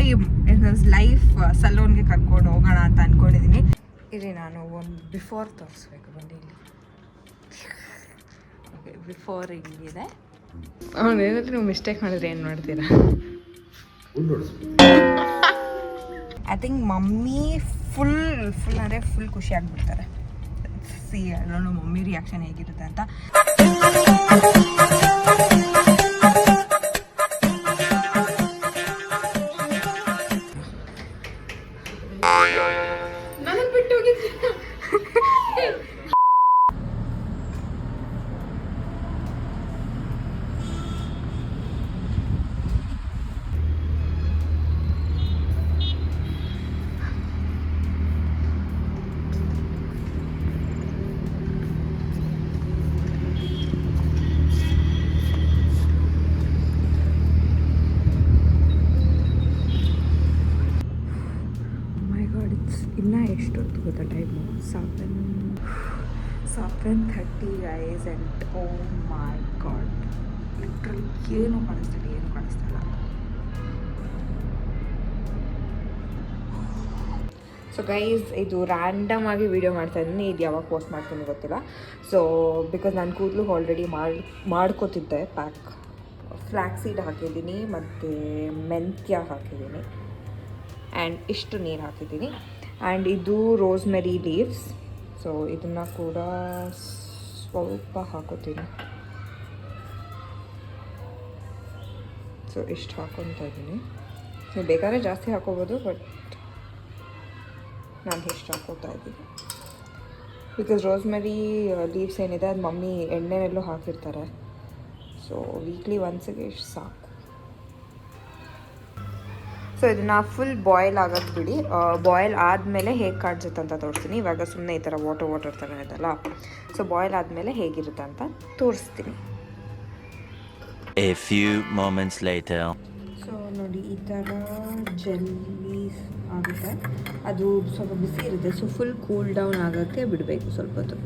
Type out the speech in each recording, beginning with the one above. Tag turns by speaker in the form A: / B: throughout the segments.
A: Time in his life ಸಲೂನ್ಗೆ ಕರ್ಕೊಂಡು ಹೋಗೋಣ ಅಂತ ಅಂದ್ಕೊಂಡಿದ್ದೀನಿ. ಇಲ್ಲಿ ನಾನು ಒಂದು ಬಿಫೋರ್ ತೋರಿಸ್ಬೇಕು ಬಂದು ಇಲ್ಲಿ. ಓಕೆ, ಬಿಫೋರ್ ಹಿಂಗಿದೆ. ಏನಾದರೂ ನೀವು ಮಿಸ್ಟೇಕ್ ಮಾಡಿದ್ರೆ ಏನು ಮಾಡ್ತೀರಾ? ಐ ಥಿಂಕ್ ಮಮ್ಮಿ ಫುಲ್ ಅಂದರೆ ಫುಲ್ ಖುಷಿ ಆಗಿಬಿಡ್ತಾರೆ. ಸಿ ನಾನು ಮಮ್ಮಿ ರಿಯಾಕ್ಷನ್ ಹೇಗಿರುತ್ತೆ ಅಂತ. ನನಗೆ ಬಿಟ್ಟು ಹೋಗಿದ್ದೆ. ಇನ್ನು ಎಷ್ಟೊತ್ತು ಗೊತ್ತಾ time? 7:30 guys. And oh my god, literally ಏನು ಕಾಣಿಸ್ತಿಲ್ಲ. ಸೊ ಗೈಸ್, ಇದು ರ್ಯಾಂಡಮ್ ಆಗಿ ವಿಡಿಯೋ ಮಾಡ್ತಾಯಿದ್ದೀನಿ. ಇದು ಯಾವಾಗ ಪೋಸ್ಟ್ ಮಾಡ್ತೀನಿ ಗೊತ್ತಿಲ್ಲ. ಸೊ ಬಿಕಾಸ್ ನಾನು ಕೂದಲು ಆಲ್ರೆಡಿ ಮಾಡ್ಕೋತಿದ್ದೆ ಪ್ಯಾಕ್. ಫ್ಲ್ಯಾಕ್ಸ್ ಸೀಡ್ ಹಾಕಿದ್ದೀನಿ ಮತ್ತು ಮೆಂತ್ಯ ಹಾಕಿದ್ದೀನಿ ಆ್ಯಂಡ್ ಇಷ್ಟು ನೀರು ಹಾಕಿದ್ದೀನಿ. ಆ್ಯಂಡ್ ಇದು ರೋಸ್ಮೆರಿ ಲೀವ್ಸ್. ಸೊ ಇದನ್ನು ಕೂಡ ಸ್ವಲ್ಪ ಹಾಕೋತೀನಿ. ಸೊ ಇಷ್ಟು ಹಾಕೊತಾ ಇದ್ದೀನಿ. ನೀವು ಬೇಕಾದ್ರೆ ಜಾಸ್ತಿ ಹಾಕೋಬೋದು, ಬಟ್ ನಾನು ಇಷ್ಟು ಹಾಕೋತಾ ಇದ್ದೀನಿ. ಬಿಕಾಸ್ ರೋಸ್ಮೆರಿ ಲೀವ್ಸ್ ಏನಿದೆ ಅದು ಮಮ್ಮಿ ಎಣ್ಣೆನೆಲ್ಲೂ ಹಾಕಿರ್ತಾರೆ. ಸೊ ವೀಕ್ಲಿ ಒನ್ಸಿಗೆ ಇಷ್ಟು ಸಾಕು. ಸೊ ಇದನ್ನು ಫುಲ್ ಬಾಯ್ಲ್ ಆಗೋಕ್ಕೆ ಬಿಡಿ. ಬಾಯ್ಲ್ ಆದಮೇಲೆ ಹೇಗೆ ಕಾಣಿಸುತ್ತೆ ಅಂತ ತೋರಿಸ್ತೀನಿ. ಇವಾಗ ಸುಮ್ಮನೆ ಈ ಥರ ವಾಟರ್ ಥರ ಇದೆಲ್ಲ. ಸೊ ಬಾಯ್ಲ್ ಆದಮೇಲೆ ಹೇಗಿರುತ್ತೆ ಅಂತ ತೋರಿಸ್ತೀನಿ.
B: A few moments later.
A: So ನೋಡಿ, ಈ ಥರ ಜೆಲ್ಲಿ ಆಗುತ್ತೆ. ಅದು ಸ್ವಲ್ಪ ಬಿಸಿ ಇರುತ್ತೆ. ಸೊ ಫುಲ್ ಕೂಲ್ ಡೌನ್ ಆಗೋಕ್ಕೆ ಬಿಡಬೇಕು ಸ್ವಲ್ಪ ಹೊತ್ತು.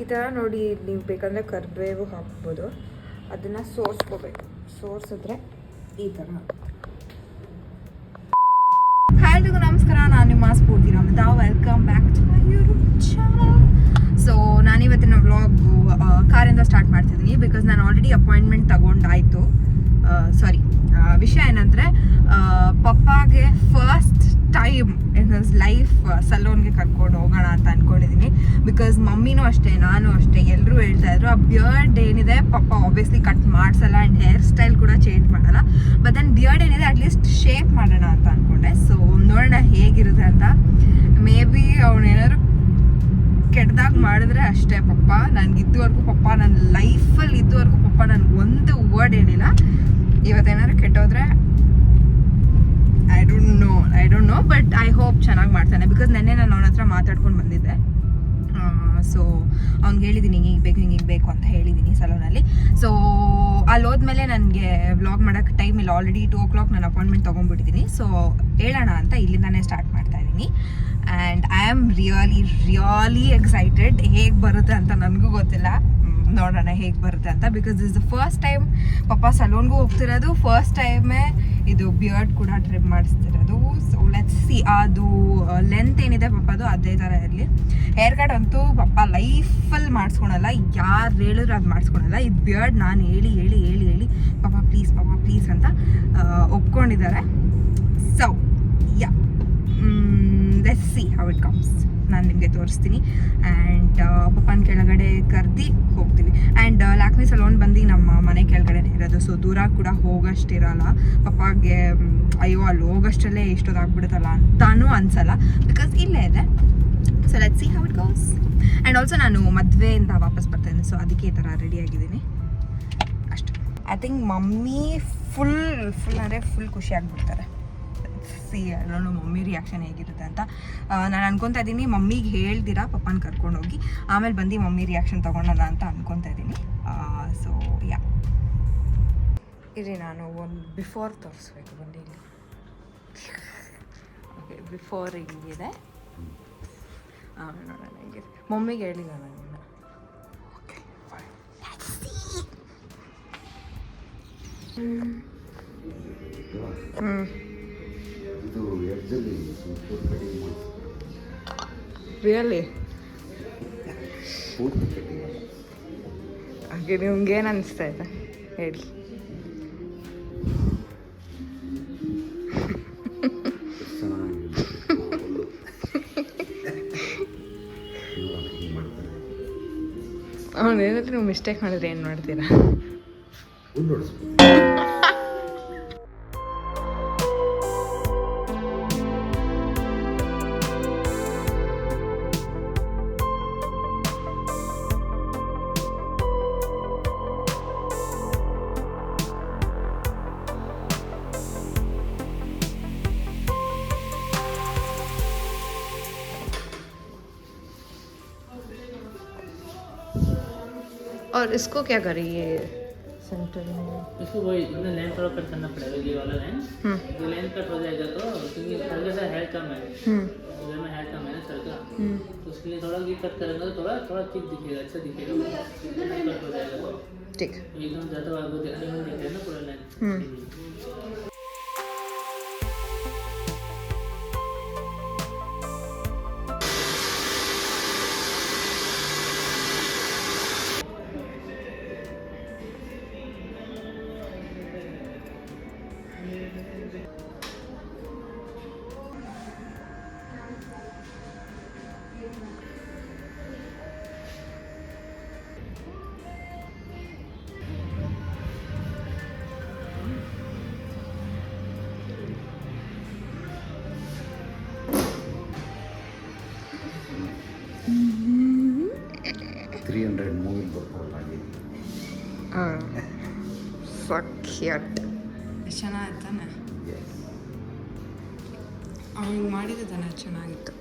A: ಈ ಥರ ನೋಡಿ, ನೀವು ಬೇಕಂದರೆ ಕರಿಬೇವು ಹಾಕ್ಬೋದು. ಅದನ್ನು ಸೋಸ್ಕೋಬೇಕು. ಸೋಸಿದ್ರೆ ಈ ಥರ. ಹಾಯ್ ಎಲ್ರಿಗೂ ನಮಸ್ಕಾರ, ನಾನು ನಿಮ್ಮ ಸ್ಫೂರ್ತಿ ನಮ್ಮಿಂದ. Welcome back to my YouTube channel. So ನಾನಿವತ್ತಿನ ವ್ಲಾಗು ಕಾರಿಂದ ಸ್ಟಾರ್ಟ್ ಮಾಡ್ತಿದ್ದೀನಿ. ಬಿಕಾಸ್ ನಾನು ಆಲ್ರೆಡಿ ಅಪಾಯಿಂಟ್ಮೆಂಟ್ ತಗೊಂಡಾಯಿತು. ಸಾರಿ, ವಿಷಯ ಏನಂದರೆ ಪಪ್ಪಾಗೆ first time in his life ಸಲೂನ್ಗೆ ಕರ್ಕೊಂಡು ಹೋಗೋಣ ಅಂತ ಅಂದ್ಕೊಂಡಿದ್ದೀನಿ. ಬಿಕಾಸ್ ಮಮ್ಮಿನೂ ಅಷ್ಟೇ, ನಾನು ಅಷ್ಟೇ, ಎಲ್ಲರೂ ಹೇಳ್ತಾಯಿದ್ರು ಆ ಬಿಯರ್ಡ್ ಏನಿದೆ ಪಪ್ಪ ಆಬ್ವಿಯಸ್ಲಿ ಕಟ್ ಮಾಡಿಸಲ್ಲ ಆ್ಯಂಡ್ ಹೇರ್ ಸ್ಟೈಲ್ ಕೂಡ ಚೇಂಜ್ ಮಾಡಲ್ಲ. ಬಟ್ ದೆನ್ ಬಿಯರ್ಡ್ ಏನಿದೆ ಅಟ್ಲೀಸ್ಟ್ ಶೇಪ್ ಮಾಡೋಣ ಅಂತ ಅಂದ್ಕೊಂಡೆ. ಸೊ ನೋಡೋಣ ಹೇಗಿರುತ್ತೆ ಅಂತ. ಮೇ ಬಿ ಅವನೇನಾದ್ರು ಕೆಟ್ಟದಾಗ ಮಾಡಿದ್ರೆ ಅಷ್ಟೇ ಪಪ್ಪ. ನನಗೆ ಇದುವರೆಗೂ ಪಪ್ಪ ನನ್ನ ಲೈಫಲ್ಲಿ ಇದುವರೆಗೂ ಪಪ್ಪ ನನಗೆ ಒಂದು ವರ್ಡ್ ಹೇಳಿಲ್ಲ. ಇವತ್ತೇನಾದ್ರು ಕೆಟ್ಟೋದ್ರೆ I don't know but I hope ಚೆನ್ನಾಗಿ ಮಾಡ್ತಾನೆ. ಬಿಕಾಸ್ ನೆನ್ನೆ ನಾನು ಅವನ ಹತ್ರ ಮಾತಾಡ್ಕೊಂಡು ಬಂದಿದ್ದೆ. ಸೊ ಅವ್ನಿಗೆ ಹೇಳಿದ್ದೀನಿ ಹಿಂಗೆ ಬೇಕು ಅಂತ ಹೇಳಿದ್ದೀನಿ ಸಲೂನಲ್ಲಿ. ಸೊ ಅಲ್ಲಿ ಹೋದ್ಮೇಲೆ ನನಗೆ ವ್ಲಾಗ್ ಮಾಡೋಕ್ಕೆ ಟೈಮ್ ಇಲ್ಲ. ಆಲ್ರೆಡಿ 2 o'clock ನಾನು ಅಪಾಯಿಂಟ್ಮೆಂಟ್ ತೊಗೊಂಡ್ಬಿಟ್ಟಿದ್ದೀನಿ. ಸೊ ಹೇಳೋಣ ಅಂತ ಇಲ್ಲಿಂದಾನೇ ಸ್ಟಾರ್ಟ್ ಮಾಡ್ತಾ ಇದ್ದೀನಿ. And I am really excited. ಹೇಗೆ ಬರುತ್ತೆ ಅಂತ ನನಗೂ ಗೊತ್ತಿಲ್ಲ. ನೋಡೋಣ ಹೇಗೆ ಬರುತ್ತೆ ಅಂತ. Because this the first time ಪಪ್ಪ ಸಲೂನ್ಗೂ ಹೋಗ್ತಿರೋದು. ಫಸ್ಟ್ ಟೈಮೇ ಇದು ಬಿಯರ್ಡ್ ಕೂಡ ಟ್ರಿಮ್ ಮಾಡಿಸ್ತಿರೋದು. So let's see. ಅದು ಲೆಂತ್ ಏನಿದೆ ಪಪ್ಪದು ಅದೇ ಥರ ಇರಲಿ. ಹೇರ್ ಕಟ್ ಅಂತೂ ಪಪ್ಪ ಲೈಫಲ್ಲಿ ಮಾಡಿಸ್ಕೊಳಲ್ಲ. ಯಾರು ಹೇಳಿದ್ರು ಅದು ಮಾಡಿಸ್ಕೊಳಲ್ಲ. ಇದು ಬಿಯರ್ಡ್ ನಾನು ಹೇಳಿ ಪಪ್ಪ ಪ್ಲೀಸ್ ಅಂತ ಒಪ್ಕೊಂಡಿದ್ದಾರೆ. So yeah, let's see how it comes. ನಾನು ನಿಮಗೆ ತೋರಿಸ್ತೀನಿ. ಆ್ಯಂಡ್ ಪಪ್ಪನ ಕೆಳಗಡೆ ಕರೆದು ಹೋಗ್ತೀವಿ. ಆ್ಯಂಡ್ ಲ್ಯಾಕ್ಮಿ ಸಲೂನ್ ಬಂದು ನಮ್ಮ ಮನೆ ಕೆಳಗಡೆನೇ ಇರೋದು. ಸೊ ದೂರ ಕೂಡ ಹೋಗೋಷ್ಟಿರಲ್ಲ. ಪಪ್ಪಾಗೆ ಅಯ್ಯೋ ಅಲ್ಲಿ ಹೋಗೋಷ್ಟರಲ್ಲೇ ಎಷ್ಟೊತ್ತಾಗ್ಬಿಡುತ್ತಲ್ಲ ಅಂತಾನೂ ಅನಿಸಲ್ಲ. ಬಿಕಾಸ್ ಇಲ್ಲೇ ಇದೆ. So let's see how it goes. And also ನಾನು ಮದುವೆಯಿಂದ ವಾಪಸ್ ಬರ್ತಾಯಿದ್ದೀನಿ. ಸೊ ಅದಕ್ಕೆ ಈ ಥರ ರೆಡಿಯಾಗಿದ್ದೀನಿ ಅಷ್ಟೇ. ಐ ಥಿಂಕ್ ಮಮ್ಮಿ ಫುಲ್ ಅಂದರೆ ಫುಲ್ ಖುಷಿ ಆಗಿಬಿಡ್ತಾರೆ. ಸಿ ನಾನು ಮಮ್ಮಿ ರಿಯಾಕ್ಷನ್ ಹೇಗಿರುತ್ತೆ ಅಂತ. ನಾನು ಅನ್ಕೊತಾ ಇದ್ದೀನಿ ಮಮ್ಮಿಗೆ ಹೇಳ್ದಿರಾ ಪಪ್ಪನ ಕರ್ಕೊಂಡೋಗಿ ಆಮೇಲೆ ಬಂದು ಮಮ್ಮಿ ರಿಯಾಕ್ಷನ್ ತೊಗೊಳೋಣ ಅಂತ ಅನ್ಕೊತಾ ಇದ್ದೀನಿ. ಸೊ ಯಾ, ಇರಿ ನಾನು ಒಂದು ಬಿಫೋರ್ ತೋರಿಸ್ಬೇಕು ಬಂದು ಇಲ್ಲಿ. ಓಕೆ, ಬಿಫೋರ್ ಹಿಂಗಿದೆ. ನೋಡೋಣ ಹೇಗಿದೆ. ಮಮ್ಮಿಗೆ ಹೇಳಿಲ್ಲ ನಾನು. Okay fine. ಹ್ಞೂ
C: ಇದು ಎಡ್ಜಲ್ಲಿ ಸ್ವಲ್ಪ ಕಟಿಂಗ್ ಮಾಡಿ
A: ರಿಯಲಿ
C: ಪೂರ್ತಿ ಕಟಿಂಗ್ ಅಲ್ಲ.
A: ಹಾಗೆ ನಿಮ್ಗೆ ಏನು ಅನಿಸ್ತಾ ಇದೆ ಹೇಳಿ.
C: ಚೆನ್ನಾಗಿದೆ ಹಿಂಗೆ ಮಾಡ್ತಾರೆ.
A: ಅವ್ನು ಏನಾದರೂ ನೀವು ಮಿಸ್ಟೇಕ್ ಮಾಡಿದ್ರೆ ಏನು ಮಾಡ್ತೀರಾ?
C: ಹುಲ್ಲು ಹೊಡಿಸ್ಬೇಕು.
A: और इसको क्या करेंगे सेंटर में?
D: इसको वही इतना लेंथ थोड़ा कट करना पड़ेगा, ये वाला लेंथ जो लेंथ कट हो जाएगा तो क्योंकि हल्का सा हेयर कम है, इधर में हेयर कम है ना सर का, तो उसके लिए थोड़ा ये कट करेंगे तो थोड़ा थोड़ा ठीक दिखेगा, अच्छा दिखेगा, कट हो जाएगा तो
A: ठीक
D: एकदम ज़्यादा आपको देखने में दिखेगा ना पूरा लेंथ।
C: ಮೂವಿಲ್ ಬರ್ಕೊಳ್ಳಾಗಿದೆ.
A: ಸಖ್ಯಟ್ ಚೆನ್ನಾಗಿ ತಾನೆ ಅವ್ನಿಗೆ ಮಾಡಿದ ತಾನೆ ಚೆನ್ನಾಗಿತ್ತು.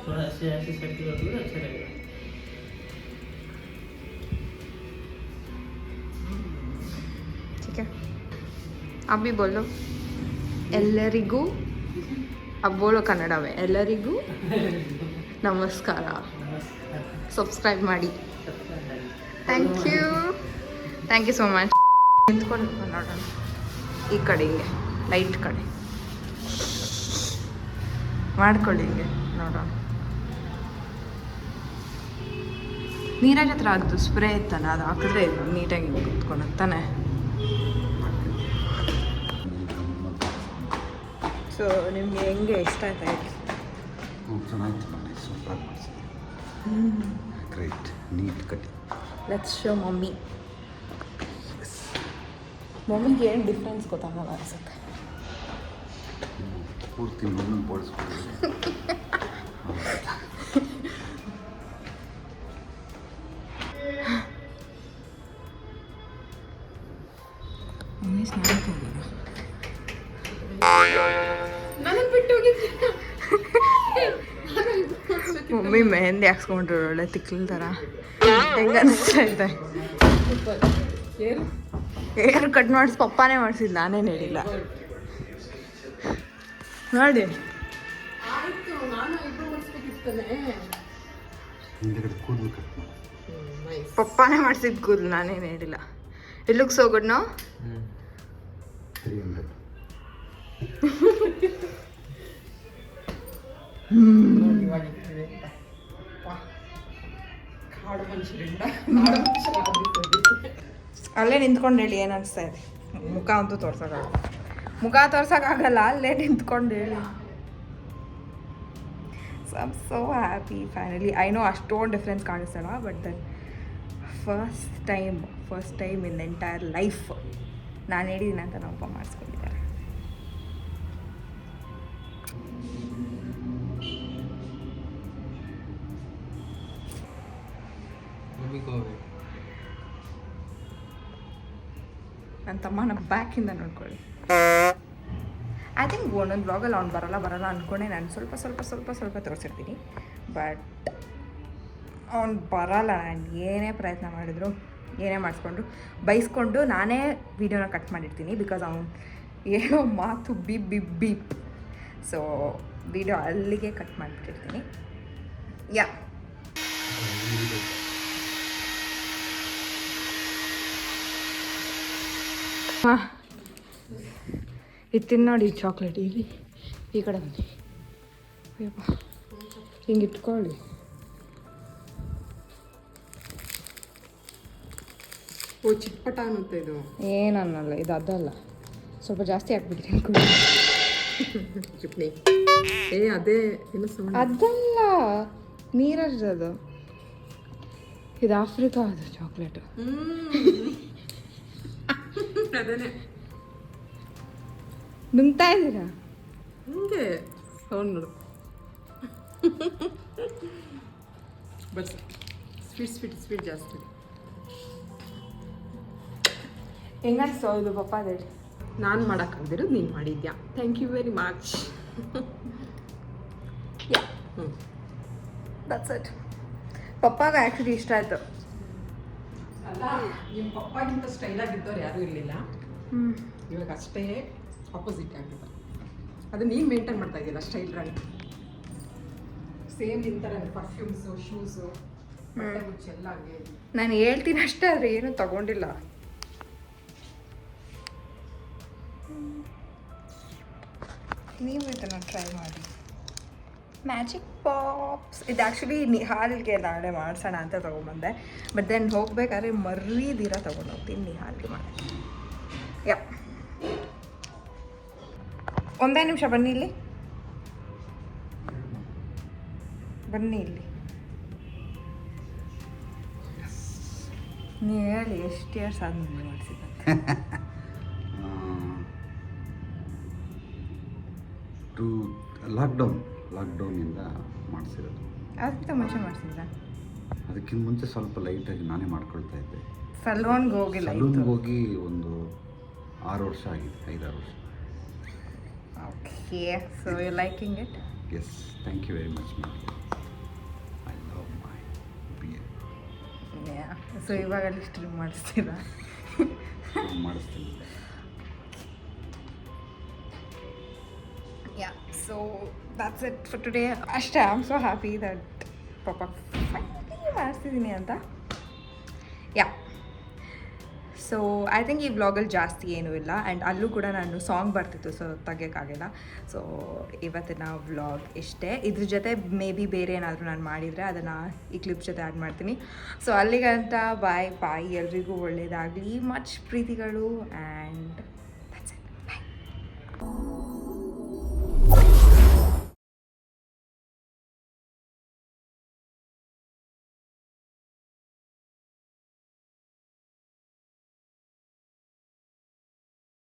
D: थोड़ा ऐसे ऐसे सेट करोगे तो अच्छा रहेगा।
A: ठीक है आप भी बोलो ಎಲ್ಲರಿಗೂ अब बोलो ಕನ್ನಡ में ಎಲ್ಲರಿಗೂ ನಮಸ್ಕಾರ ಸಬ್ಸ್ಕ್ರೈಬ್ ಮಾಡಿ ಥ್ಯಾಂಕ್ ಯು ಸೋ ಮಚ್. ನಿಂತ್ಕೊಂಡು ನೋಡೋಣ ಈ ಕಡೆ ಹಿಂಗೆ ಲೈಟ್ ಕಡೆ ಮಾಡ್ಕೊಳ್ಳಿ ಹಿಂಗೆ ನೋಡೋಣ. ನೀರಾಜ್ ಹತ್ರ ಅದು ಸ್ಪ್ರೇ ಇತ್ತಲ್ಲ ಅದು ಹಾಕಿದ್ರೆ ನೀಟಾಗಿ ಕುತ್ಕೊಂಡು ತಾನೆ. ಸೊ ನಿಮಗೆ ಹೆಂಗೆ ಇಷ್ಟ ಆಯ್ತಾ?
C: ಚೆನ್ನಾಗಿತ್ತು ನೋಡಿ, ಸೂಪರಾಗಿ ಮಾಡಿಸಿದೆ. Great neat cutting.
A: Let's show mummy. ಮಮ್ಮಿಗೆ ಏನು ಡಿಫ್ರೆನ್ಸ್ ಗೊತ್ತಾಗಲ್ಲ ಅನಿಸುತ್ತೆ.
C: ಪೂರ್ತಿ ಮಣ್ಣು ಬೋಡಿಸ್ಬೋದು.
A: ಮಮ್ಮಿ ಸ್ನಾನಕ್ಕೆ ಹೋಗೋಣ. ನನಗೆ ಬಿಟ್ಟು ಹೋಗಿದ್ದೆ. ಮಮ್ಮಿ ಮೆಹಂದಿ ಹಾಕ್ಸ್ಕೊಂಡ್ರು ಒಳ್ಳೆ ತಿಕ್ಲ ಥರ. ಹೆಂಗೆ ಅನಿಸ್ತಾ ಇದೆ? ಏರು ಕಟ್ ಮಾಡಿಸಿ ಪಪ್ಪಾನೇ ಮಾಡಿಸಿದ್ದು, ನಾನೇನು ಹೇಳಿಲ್ಲ ನೋಡಿ.
C: ಕೂದಲು ಕಟ್ ಮಾಡಿ
A: ಪಪ್ಪಾನೇ ಮಾಡಿಸಿದ್ದು ಕೂದಲು, ನಾನೇನು ಹೇಳಿಲ್ಲ. It looks so good no.
C: 300.
A: ಅಲ್ಲೇ ನಿಂತ್ಕೊಂಡು ಹೇಳಿ ಏನು ಅನಿಸ್ತಾ ಇದೆ. ಮುಖ ಅಂತೂ ತೋರ್ಸೋಕ್ಕಾಗಲ್ಲ, ಅಲ್ಲೇ ನಿಂತ್ಕೊಂಡು ಹೇಳಿ. So I am so happy finally. I know ಅಷ್ಟೊಂದು ಡಿಫ್ರೆನ್ಸ್ ಕಾಣಿಸ್ತಲ್ಲ, but then first time in the entire life ನಾನು ಹೇಳಿದ್ದೀನಿ ಅಂತ ನಮ್ಮಪ್ಪ ಮಾಡಿಸ್ಕೊಂಡಿದ್ದಾರೆ. ನನ್ನ ತಮ್ಮನ ಬ್ಯಾಕಿಂದ ನೋಡ್ಕೊಳ್ಳಿ. ಐ ಥಿಂಕ್ ಒಂದೊಂದು ಬ್ಲಾಗಲ್ಲಿ ಅವ್ನು ಬರಲ್ಲ ಅಂದ್ಕೊಂಡೆ ನಾನು ಸ್ವಲ್ಪ ತೋರಿಸಿರ್ತೀನಿ. ಬಟ್ ಅವ್ನು ಬರಲ್ಲ. ನಾನು ಏನೇ ಪ್ರಯತ್ನ ಮಾಡಿದ್ರು, ಏನೇ ಮಾಡಿಸ್ಕೊಂಡ್ರು, ಬೈಸ್ಕೊಂಡು ನಾನೇ ವೀಡಿಯೋನ ಕಟ್ ಮಾಡಿರ್ತೀನಿ. ಬಿಕಾಸ್ ಅವನು ಏನೋ ಮಾತು ಬೀಪ್. ಸೊ ವೀಡಿಯೋ ಅಲ್ಲಿಗೆ ಕಟ್ ಮಾಡಿಬಿಟ್ಟಿರ್ತೀನಿ. ಯಾ ಇದು ತಿನ್ನು ನೋಡಿ ಚಾಕ್ಲೇಟ್ ಇಲ್ಲಿ ಈ ಕಡೆ ಬನ್ನಿ ಅಯ್ಯಪ್ಪ ಹಿಂಗೆ ಇಟ್ಕೊಳ್ಳಿ.
E: ಓ ಚಿಟ್ಪಟ ಅನ್ನುತ್ತೆ ಇದು.
A: ಏನನ್ನಲ್ಲ, ಇದು ಅದಲ್ಲ, ಸ್ವಲ್ಪ ಜಾಸ್ತಿ ಹಾಕ್ಬಿಡ್ತೀನಿ ಕೂಡ.
E: ಚಟ್ನಿ ಏ ಅದೇ ಏನು ಸೌಂಡ್
A: ಅದಲ್ಲ, ನೀರದ್ದು, ಇದು ಆಫ್ರಿಕಾ ಅದು ಚಾಕ್ಲೇಟು.
E: ಅದೇನೆ
A: ನುಂಗ್ತಾ ಇದ್ದೀರಾ?
E: ಹಿಂಗೆ ಸೌಂಡ್ ನೋಡು. ಬಟ್ ಸ್ವೀಟ್ ಜಾಸ್ತಿ.
A: ಹೆಂಗನ್ಸೋ ಇದು ಪಪ್ಪ ಹೇಳಿ?
E: ನಾನು ಮಾಡೋಕ್ಕಾಗ್ದಿರೋದು ನೀನು ಮಾಡಿದ್ಯಾ. Thank you very much. ಹ್ಞೂ
A: ದಟ್ಸ್ ಇಟ್. ಪಪ್ಪಾಗ ಆ್ಯಕ್ಚುಲಿ ಇಷ್ಟ ಆಯಿತು.
E: ಅಲ್ಲ ನಿಮ್ಮ ಪಪ್ಪಾಗಿಂತ ಸ್ಟೈಲಾಗಿದ್ದವ್ರು ಯಾರೂ ಇರಲಿಲ್ಲ. ಇವಾಗ ಅಷ್ಟೇ ಆಪೋಸಿಟ್ ಆಗಿದ್ದಾರೆ. ಅದು ನೀನು ಮೇಂಟೈನ್ ಮಾಡ್ತಾ ಇದೆಯಲ್ಲ ಸ್ಟೈಲ್ ರಂಗ್. ಸೇಮ್ ನಿಂತಾರೆ ಪರ್ಫ್ಯೂಮ್ಸು, ಶೂಸು, ಬಟ್ಟೆ ಮುಚ್ಚಿ ಎಲ್ಲ ಹಂಗೆ.
A: ನಾನು ಹೇಳ್ತೀನಿ ಅಷ್ಟೇ, ಆದರೆ ಏನೂ ತಗೊಂಡಿಲ್ಲ. ನೀವು ಇದನ್ನು ಟ್ರೈ ಮಾಡಿ. ಮ್ಯಾಜಿಕ್ ಪಾಪ್ಸ್ ಇದು ಆ್ಯಕ್ಚುಲಿ ನಿಹಾಲ್ಗೆ ನಾಳೆ ಮಾಡಿಸೋಣ ಅಂತ ತೊಗೊಂಬಂದೆ. ಬಟ್ ದೆನ್ ಹೋಗ್ಬೇಕಾದ್ರೆ ಮರೀದಿರ ತೊಗೊಂಡೋಗ್ತೀನಿ ನಿಹಾಲ್ಗೆ ಮಾಡಿ. ಯಾ, ಒಂದೇ ನಿಮಿಷ ಬನ್ನಿ ಇಲ್ಲಿ, ಬನ್ನಿ ಇಲ್ಲಿ. ನೀವು ಹೇಳಿ ಎಷ್ಟು ಇಯರ್ಸ್ ಆದ್ಮೇಲೆ ಮಾಡಿಸಿದಂತೆ?
C: ಟು ಲಾಕ್ಡೌನಿಂದ ಮಾಡಿಸಿರೋದು.
A: ಅದಕ್ಕಿಂತ ಮುಂಚೆ ಮಾಡಿಸಿದ್ದ?
C: ಅದಕ್ಕಿಂತ ಮುಂಚೆ ಸ್ವಲ್ಪ ಲೈಟಾಗಿ ನಾನೇ ಮಾಡ್ಕೊಳ್ತಾ ಇದ್ದೆ.
A: ಸಲೂನ್ಗೆ ಹೋಗಿಲ್ಲ?
C: ಸಲೂನ್ಗೆ ಹೋಗಿ ಒಂದು 6 ವರ್ಷ ಆಗಿದೆ, 5-6 ವರ್ಷ.
A: Okay, so you liking it?
C: Yes, thank you very much ma'am. I love my beard.
A: So ಇವಾಗ ಸ್ಟ್ರೀಮ್ ಮಾಡಿಸ್ತೀರಾ?
C: ಮಾಡಿಸ್ತೀನಿ.
A: Yeah, so that's it for today. ಅಷ್ಟೇ, I am so happy that ಪಾಪ ಫೈನಲಿ ಮಾಡಿಸಿದ್ದೀನಿ ಅಂತ. ಯಾ, ಸೊ ಐ ಥಿಂಕ್ ಈ ವ್ಲಾಗಲ್ಲಿ ಜಾಸ್ತಿ ಏನೂ ಇಲ್ಲ. ಆ್ಯಂಡ್ ಅಲ್ಲೂ ಕೂಡ ನಾನು ಸಾಂಗ್ ಬರ್ತಿತ್ತು, ಸೊ ತೆಗಿಯೋಕ್ಕಾಗಿಲ್ಲ. ಸೊ ಇವತ್ತಿನ ವ್ಲಾಗ್ ಇಷ್ಟೇ. ಇದ್ರ ಜೊತೆ ಮೇ ಬಿ ಬೇರೆ ಏನಾದರೂ ನಾನು ಮಾಡಿದರೆ ಅದನ್ನು ಈ ಕ್ಲಿಪ್ ಜೊತೆ ಆ್ಯಡ್ ಮಾಡ್ತೀನಿ. ಸೊ ಅಲ್ಲಿಗಂತ ಬಾಯ್ ಬಾಯ್, ಎಲ್ರಿಗೂ ಒಳ್ಳೆಯದಾಗಲಿ, ಮಚ್ ಪ್ರೀತಿಗಳು, ಆ್ಯಂಡ್